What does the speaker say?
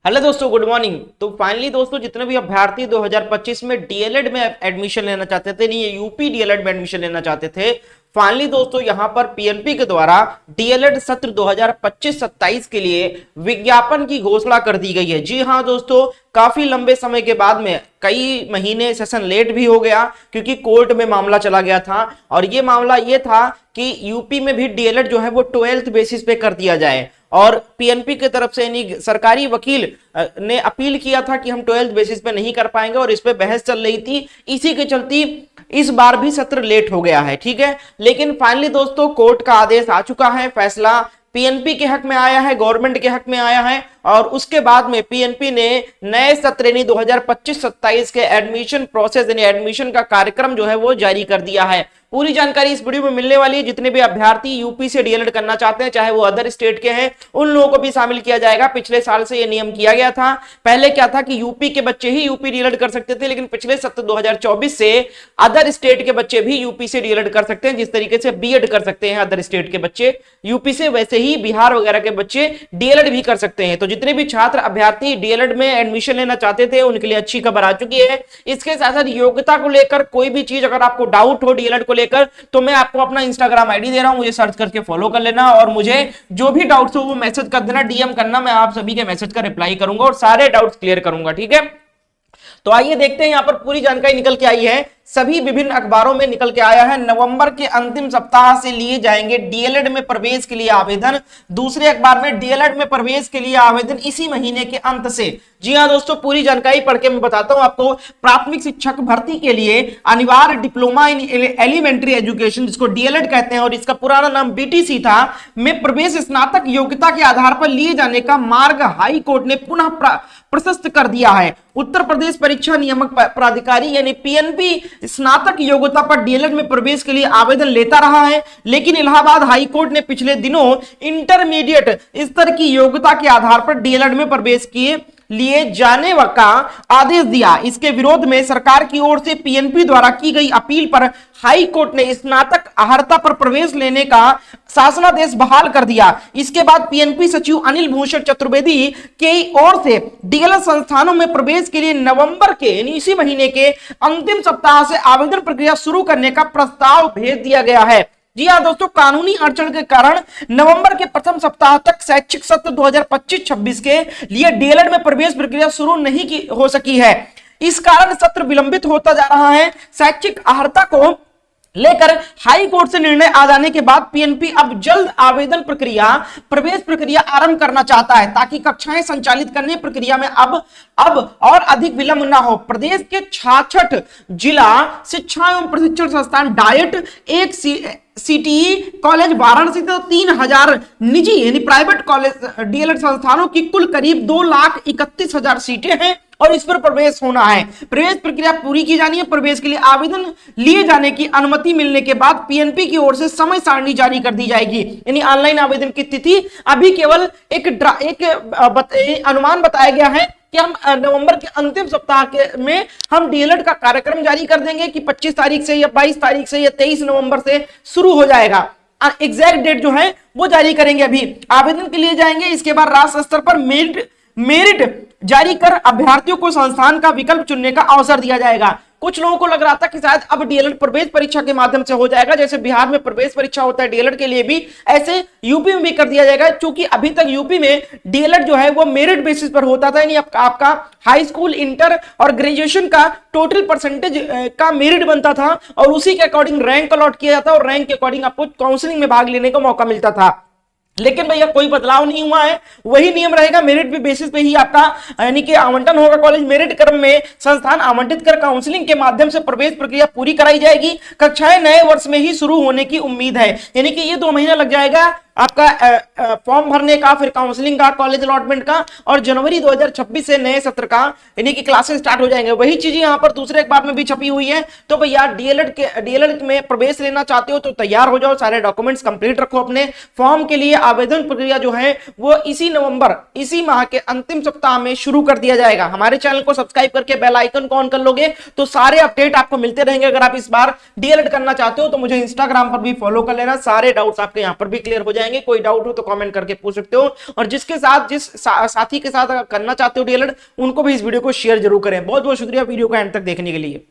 Hello दोस्तों, good morning. तो finally दोस्तों, जितने भी अभ्यर्थी 2025 में डीएलएड में एडमिशन लेना चाहते थे, नहीं, ये यूपी डीएलएड में एडमिशन लेना चाहते थे, फाइनली दोस्तों यहां पर पीएनपी के द्वारा डीएलएड सत्र 2025-27 के लिए विज्ञापन की घोषणा कर दी गई है। जी हां दोस्तों, काफी लंबे समय के बाद में कई महीने सेशन लेट भी हो गया क्योंकि कोर्ट में मामला चला गया था। और ये मामला ये था कि यूपी में भी डीएलएड जो है वो 12th बेसिस पे कर दिया जाए। और पीएनपी की तरफ से यानी सरकारी वकील ने अपील किया था कि हम 12th बेसिस पे नहीं कर पाएंगे और इस पे बहस चल रही थी। इसी के चलती इस बार भी सत्र लेट हो गया है, ठीक है। लेकिन फाइनली दोस्तों कोर्ट का आदेश आ चुका है, फैसला पीएनपी के हक में आया है, गवर्नमेंट के हक में आया है। और उसके बाद में पीएनपी ने नए सत्र यानी 2025-27 के एडमिशन प्रोसेस यानी एडमिशन का कार्यक्रम जो है वो जारी कर दिया है। पूरी जानकारी इस वीडियो में मिलने वाली है। जितने भी अभ्यर्थी यूपी से डीएलएड करना चाहते हैं, चाहे वो अदर स्टेट के हैं, उन लोगों को भी शामिल किया जाएगा। पिछले साल से ये नियम किया गया था। पहले क्या था कि यूपी के बच्चे ही यूपी डीएलएड कर सकते थे, लेकिन पिछले सत्र 2024 से अदर स्टेट के बच्चे भी यूपी से डीएलएड कर सकते हैं। जिस तरीके से बीएड कर सकते हैं अदर स्टेट के बच्चे यूपी से, वैसे ही बिहार वगैरह के बच्चे डीएलएड भी कर सकते हैं। तो जितने भी छात्र अभ्यर्थी डीएलएड में एडमिशन लेना चाहते थे, उनके लिए अच्छी खबर आ चुकी है। इसके साथ साथ योग्यता को लेकर कोई भी चीज अगर आपको डाउट हो डीएलएड को लेकर, तो मैं आपको अपना इंस्टाग्राम आईडी दे रहा हूं, मुझे सर्च करके फॉलो कर लेना और मुझे जो भी डाउट्स हो वो मैसेज कर देना, डीएम करना। मैं आप सभी के मैसेज का रिप्लाई करूंगा और सारे डाउट्स क्लियर करूंगा, ठीक है। तो आइए देखते हैं, यहां पर पूरी जानकारी निकल के आई है, सभी विभिन्न अखबारों में निकल के आया है। नवंबर के अंतिम सप्ताह से लिए जाएंगे डीएलएड में प्रवेश के लिए आवेदन। दूसरे अखबार में डीएलएड में प्रवेश के लिए आवेदन इसी महीने के अंत से। जी हां दोस्तों, पूरी जानकारी पढ़ के मैं बताता हूं आपको। प्राथमिक शिक्षक भर्ती के लिए अनिवार्य डिप्लोमा इन एलिमेंट्री एजुकेशन, जिसको डीएलएड कहते हैं और इसका पुराना नाम बीटीसी था, में प्रवेश स्नातक योग्यता के आधार पर लिए जाने का मार्ग हाई कोर्ट ने पुनः प्रशस्त कर दिया है। उत्तर प्रदेश परीक्षा नियामक प्राधिकारी यानी पीएनपी स्नातक योग्यता पर डीएलएड में प्रवेश के लिए आवेदन लेता रहा है, लेकिन इलाहाबाद हाई कोर्ट ने पिछले दिनों इंटरमीडिएट स्तर की योग्यता के आधार पर डीएलएड में प्रवेश किए लिए जाने का आदेश दिया। इसके विरोध में सरकार की ओर से पीएनपी द्वारा की गई अपील पर हाई कोर्ट ने स्नातक अर्हता पर प्रवेश लेने का शासनादेश बहाल कर दिया। इसके बाद पीएनपी सचिव अनिल भूषण चतुर्वेदी के ओर से डीएलएड संस्थानों में प्रवेश के लिए नवंबर के यानी इसी महीने के अंतिम सप्ताह से आवेदन प्रक्रिया शुरू करने का प्रस्ताव भेज दिया गया है। जी हाँ दोस्तों, कानूनी अड़चन के कारण नवंबर के प्रथम सप्ताह तक शैक्षिक सत्र 2025-26 के लिए डीएलएड में प्रवेश प्रक्रिया शुरू नहीं हो सकी है। इस कारण सत्र विलंबित होता जा रहा है। शैक्षिक अर्हता को लेकर हाई कोर्ट से निर्णय आ जाने के बाद पीएनपी अब जल्द आवेदन प्रक्रिया प्रवेश प्रक्रिया आरंभ करना चाहता है, ताकि कक्षाएं संचालित करने प्रक्रिया में अब और अधिक विलंब ना हो। प्रदेश के 66 जिला शिक्षा एवं प्रशिक्षण संस्थान डाइट, एक सीटीई कॉलेज वाराणसी तो 3000 निजी यानी प्राइवेट कॉलेज डीएलएड संस्थानों की कुल करीब 2,31,000 सीटें हैं और इस पर प्रवेश होना है। प्रवेश प्रक्रिया पूरी की जानी है। प्रवेश के लिए आवेदन लिए जाने की अनुमति मिलने के बाद पीएनपी की ओर से समय सारणी जारी कर दी जाएगी। यानी ऑनलाइन आवेदन की तिथि अभी केवल एक अनुमान बताया गया है कि हम नवंबर के अंतिम सप्ताह में हम डीएलएड का कार्यक्रम जारी कर देंगे कि 25 तारीख से या 22 तारीख से या 23 नवंबर से शुरू हो जाएगा। एग्जैक्ट डेट जो है वो जारी करेंगे। अभी आवेदन के लिए जाएंगे, इसके बाद राष्ट्रीय स्तर पर मेरिट जारी कर अभ्यर्थियों को संस्थान का विकल्प चुनने का अवसर दिया जाएगा। कुछ लोगों को लग रहा था कि शायद अब डीएलएड प्रवेश परीक्षा के माध्यम से हो जाएगा, जैसे बिहार में प्रवेश परीक्षा होता है डीएलएड के लिए भी, ऐसे यूपी में भी कर दिया जाएगा। क्योंकि अभी तक यूपी में डीएलएड जो है वो मेरिट बेसिस पर होता था, यानी आपका हाई स्कूल, इंटर और ग्रेजुएशन का टोटल परसेंटेज का मेरिट बनता था और उसी के अकॉर्डिंग रैंक अलॉट किया जाता और रैंक के अकॉर्डिंग आपको काउंसलिंग में भाग लेने का मौका मिलता था। लेकिन भैया कोई बदलाव नहीं हुआ है, वही नियम रहेगा। मेरिट पे बेसिस पे ही आपका यानी कि आवंटन होगा। कॉलेज मेरिट क्रम में संस्थान आवंटित कर काउंसलिंग के माध्यम से प्रवेश प्रक्रिया पूरी कराई जाएगी। कक्षाएं नए वर्ष में ही शुरू होने की उम्मीद है, यानी कि ये 2 महीना लग जाएगा आपका फॉर्म भरने का, फिर काउंसलिंग का, कॉलेज अलॉटमेंट का, और जनवरी 2026 से नए सत्र का यानी कि क्लासेस स्टार्ट हो जाएंगे। वही चीजें यहाँ पर दूसरे अखबार में भी छपी हुई है। तो भैया डीएलएड में प्रवेश लेना चाहते हो तो तैयार हो जाओ, सारे डॉक्यूमेंट्स कंप्लीट रखो अपने। फॉर्म के लिए आवेदन प्रक्रिया जो है वो इसी माह के अंतिम सप्ताह में शुरू कर दिया जाएगा। हमारे चैनल को सब्सक्राइब करके बेल आइकन को ऑन कर लोगे तो सारे अपडेट आपको मिलते रहेंगे। अगर आप इस बार डीएलएड करना चाहते हो तो मुझे इंस्टाग्राम पर भी फॉलो कर लेना, सारे डाउट्स आपके यहाँ पर भी क्लियर हो जाएंगे। जाएंगे। कोई डाउट हो तो कमेंट करके पूछ सकते हो, और जिसके साथ साथी के साथ करना चाहते हो डीएलएड, उनको भी इस वीडियो को शेयर जरूर करें। बहुत बहुत शुक्रिया वीडियो को एंड तक देखने के लिए।